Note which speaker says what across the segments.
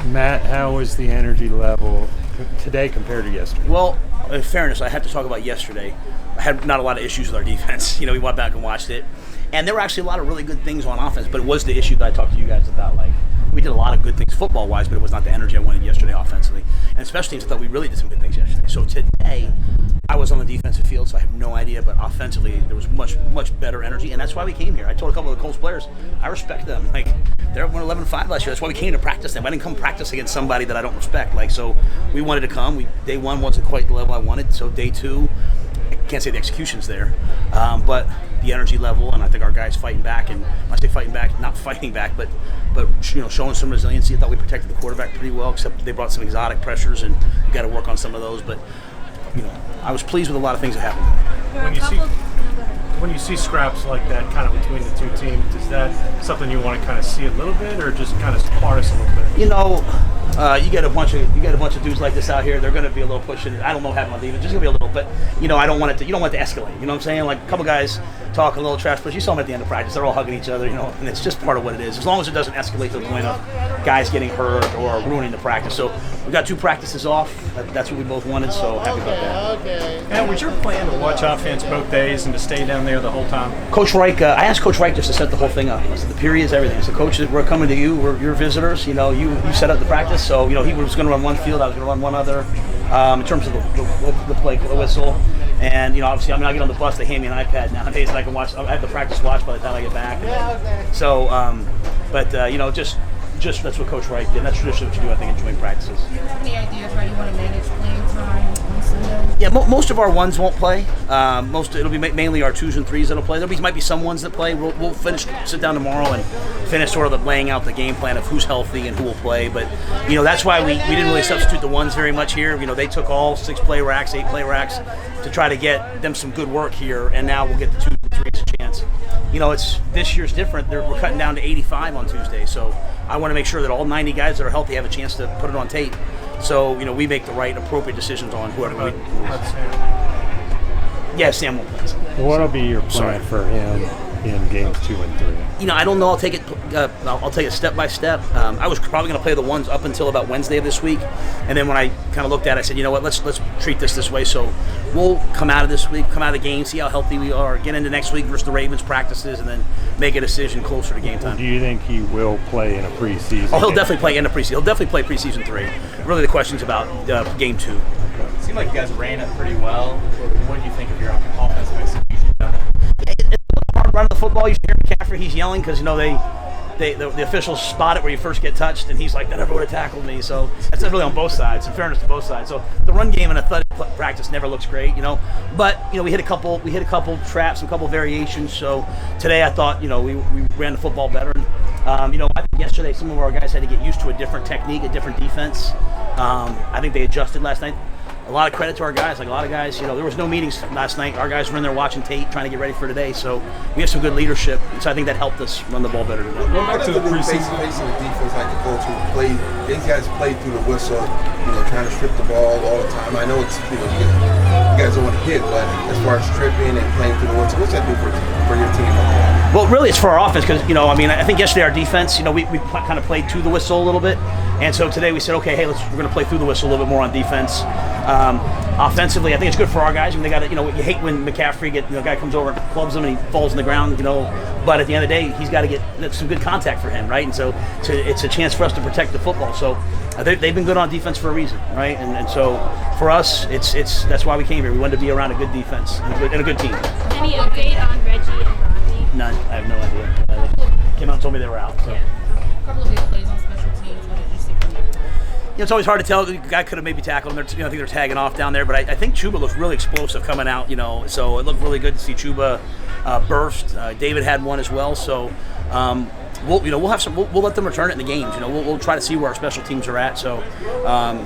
Speaker 1: Matt, how was the energy level today compared to yesterday?
Speaker 2: Well, in fairness, I have to talk about yesterday. I had not a lot of issues with our defense. We went back and watched it. And there were actually a lot of really good things on offense, but it was the issue that I talked to you guys about. Like, we did a lot of good things football-wise, but it was not the energy I wanted yesterday offensively. And special teams, I thought we really did some good things yesterday. So today, I was on the defensive field, so I have no idea, but offensively, there was much, much better energy, and that's why we came here. I told a couple of the Colts players, I respect them. Like, they're 11-5 last year. That's why we came to practice them. I didn't come practice against somebody that I don't respect. Like, so we wanted to come. Day one wasn't quite the level I wanted, so day two, I can't say the execution's there, but the energy level, and I think our guys fighting back. And when I say fighting back, not fighting back, but showing some resiliency. I thought we protected the quarterback pretty well, except they brought some exotic pressures, and we got to work on some of those. But I was pleased with a lot of things that happened.
Speaker 3: When you see scraps like that, kind of between the two teams, is that something you want to kind of see a little bit, or just kind of part us a little bit?
Speaker 2: You get a bunch of dudes like this out here. They're going to be a little pushing. I don't know having on defense, just going to be a little. But I don't want it to. You don't want it to escalate. You know what I'm saying? Like a couple guys talk a little trash, but you saw them at the end of practice. They're all hugging each other. And it's just part of what it is. As long as it doesn't escalate to the point of guys getting hurt or ruining the practice. So we got 2 practices off. That's what we both wanted. So happy about that.
Speaker 3: Okay. And was your plan to watch offense both days and to stay down there the whole time?
Speaker 2: Coach Reich, I asked Coach Reich just to set the whole thing up. I said the periods, everything. So Coach, we're coming to you. We're your visitors. You set up the practice. So he was going to run one field. I was going to run one other. In terms of the play, the whistle. And obviously, I get on the bus. They hand me an iPad nowadays, and I can watch. I have the practice watch by the time I get back. So, just that's what Coach Wright did. That's traditionally what you do, I think, in joint practices.
Speaker 4: Do you have any ideas how you want to manage playing time on Sunday?
Speaker 2: Yeah, most of our ones won't play. It'll be mainly our 2s and 3s that'll play. Might be some ones that play. We'll sit down tomorrow and finish sort of laying out the game plan of who's healthy and who will play. But that's why we didn't really substitute the ones very much here. They took all 6 play racks, 8 play racks to try to get them some good work here, and now we'll get the 2s and 3s a chance. It's this year's different. We're cutting down to 85 on Tuesday, so I want to make sure that all 90 guys that are healthy have a chance to put it on tape. So we make the right, appropriate decisions on whoever we. Yeah, Sam will play.
Speaker 1: What'll be your plan for him in games 2 and 3?
Speaker 2: I don't know. I'll take it. I'll take it step by step. I was probably going to play the ones up until about Wednesday of this week, and then when I kind of looked at it, I said, let's treat this way. So we'll come out of this week, come out of the game, see how healthy we are, get into next week versus the Ravens practices, and then make a decision closer to game time.
Speaker 1: Do you think he will play in a preseason?
Speaker 2: Oh, he'll definitely play in a preseason. He'll definitely play preseason 3. Really, the question's about game 2.
Speaker 5: It seemed like you guys ran it pretty well. What do you think of your offensive execution?
Speaker 2: It's a little hard running the football. You hear McCaffrey, he's yelling because the officials spot it where you first get touched, and he's like, "That never would have tackled me." So that's really on both sides. In fairness to both sides, so the run game in athletic practice never looks great, But we hit a couple traps, and a couple variations. So today I thought we ran the football better. I think yesterday some of our guys had to get used to a different technique, a different defense. I think they adjusted last night. A lot of credit to our guys. Like a lot of guys, there was no meetings last night. Our guys were in there watching tape, trying to get ready for today. So we have some good leadership. And so I think that helped us run the ball better today.
Speaker 6: Going back to the preseason, facing a defense like the Colts who played, these guys played through the whistle, trying to strip the ball all the time. I know it's, you guys don't want to hit, but as far as stripping and playing through the whistle, what's that do for your team?
Speaker 2: Well, really, it's for our offense because, I think yesterday our defense, we kind of played to the whistle a little bit. And so today we said, okay, hey, we're going to play through the whistle a little bit more on defense. Offensively, I think it's good for our guys. They got to, you hate when McCaffrey the guy comes over and clubs him and he falls on the ground, But at the end of the day, he's got to get some good contact for him, right? And so it's a chance for us to protect the football. So they've been good on defense for a reason, right? And so for us, it's that's why we came here. We wanted to be around a good defense and a good team.
Speaker 4: Any update on Reggie and Rodney?
Speaker 2: None. I have no idea. Came out and told me they were out. So.
Speaker 4: Yeah. A couple of big plays on special teams. What did you see from them?
Speaker 2: It's always hard to tell. The guy could have maybe tackled him. I think they're tagging off down there. But I think Chuba looked really explosive coming out, So it looked really good to see Chuba burst. David had one as well. So we'll have some. We'll let them return it in the games. We'll try to see where our special teams are at. So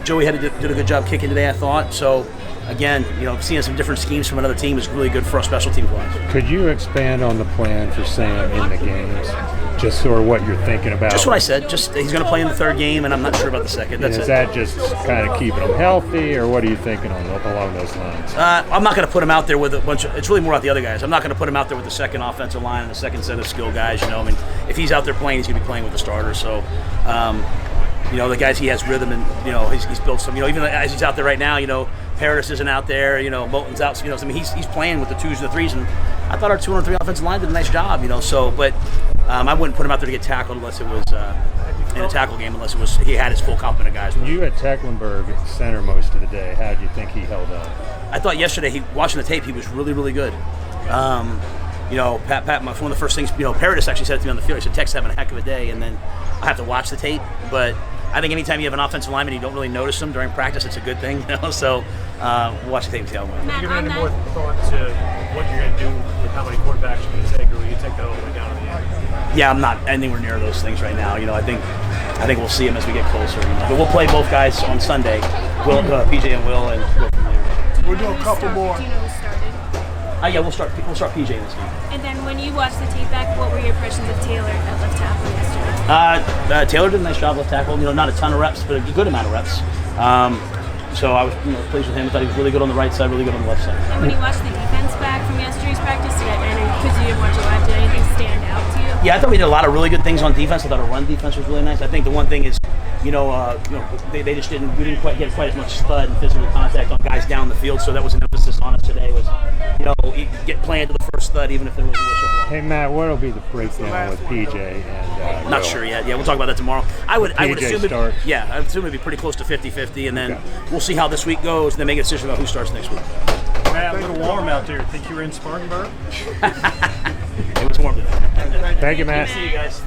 Speaker 2: Joey did a good job kicking today, I thought. So again, seeing some different schemes from another team is really good for our special teams wise.
Speaker 1: Could you expand on the plan for Sam in the games? Just sort of what you're thinking about.
Speaker 2: Just what I said. Just he's going to play in the third game, and I'm not sure about the second. That's
Speaker 1: is
Speaker 2: it.
Speaker 1: that just kind of keeping him healthy, or what are you thinking along those lines?
Speaker 2: I'm not going to put him out there with a bunch of. It's really more about the other guys. I'm not going to put him out there with the second offensive line and the second set of skill guys. If he's out there playing, he's going to be playing with the starters. So, the guys he has rhythm, and he's built some. Even as he's out there right now, Paradis isn't out there. Moulton's out. So, he's playing with the 2s and the 3s, and I thought our 2 and 3 offensive line did a nice job. But I wouldn't put him out there to get tackled unless it was in a tackle game, unless it was he had his full complement of guys.
Speaker 1: You had Tecklenburg center most of the day. How did you think he held up?
Speaker 2: I thought yesterday, watching the tape, he was really, really good. Pat, one of the first things, Paradis actually said to me on the field, he said, Tech's having a heck of a day, and then I have to watch the tape. But I think anytime you have an offensive lineman, you don't really notice them during practice, it's a good thing, So watch the tape and see how it went.
Speaker 3: Have you given any more thought to what you're going to do with how many quarterbacks you're going to take, or will you take that all the way down to the end?
Speaker 2: Yeah, I'm not anywhere near those things right now. I think we'll see them as we get closer. But we'll play both guys on Sunday, PJ and Will, and go from there.
Speaker 7: We'll do a couple more.
Speaker 4: Do you know who started?
Speaker 2: Yeah, we'll start PJ this week.
Speaker 8: And then when you watched the tape back, what were your impressions of Taylor at left tackle yesterday?
Speaker 2: Taylor did a nice job left tackle. Not a ton of reps, but a good amount of reps. So I was pleased with him. I thought he was really good on the right side, really good on the left side.
Speaker 8: And when you watched the defense back from yesterday's practice, because you didn't watch it live, did anything stand out to you?
Speaker 2: Yeah, I thought we did a lot of really good things on defense. I thought our run defense was really nice. I think the one thing is, they just didn't quite get quite as much stud and physical contact on guys down the field. So that was an emphasis on us today. Was get playing to the first stud, even if there was a whistle blown.
Speaker 1: Hey Matt, what'll be the breakdown with PJ and
Speaker 2: Not
Speaker 1: Will?
Speaker 2: sure yet. Yeah, we'll talk about that tomorrow. I would assume
Speaker 1: start.
Speaker 2: I assume it'd be pretty close to 50-50, and then we'll see how this week goes, and then make a decision about who starts next week.
Speaker 3: Matt, a little warm out there. Think you were in Spartanburg?
Speaker 2: It was warm today.
Speaker 1: Thank you, Matt.
Speaker 2: See you guys.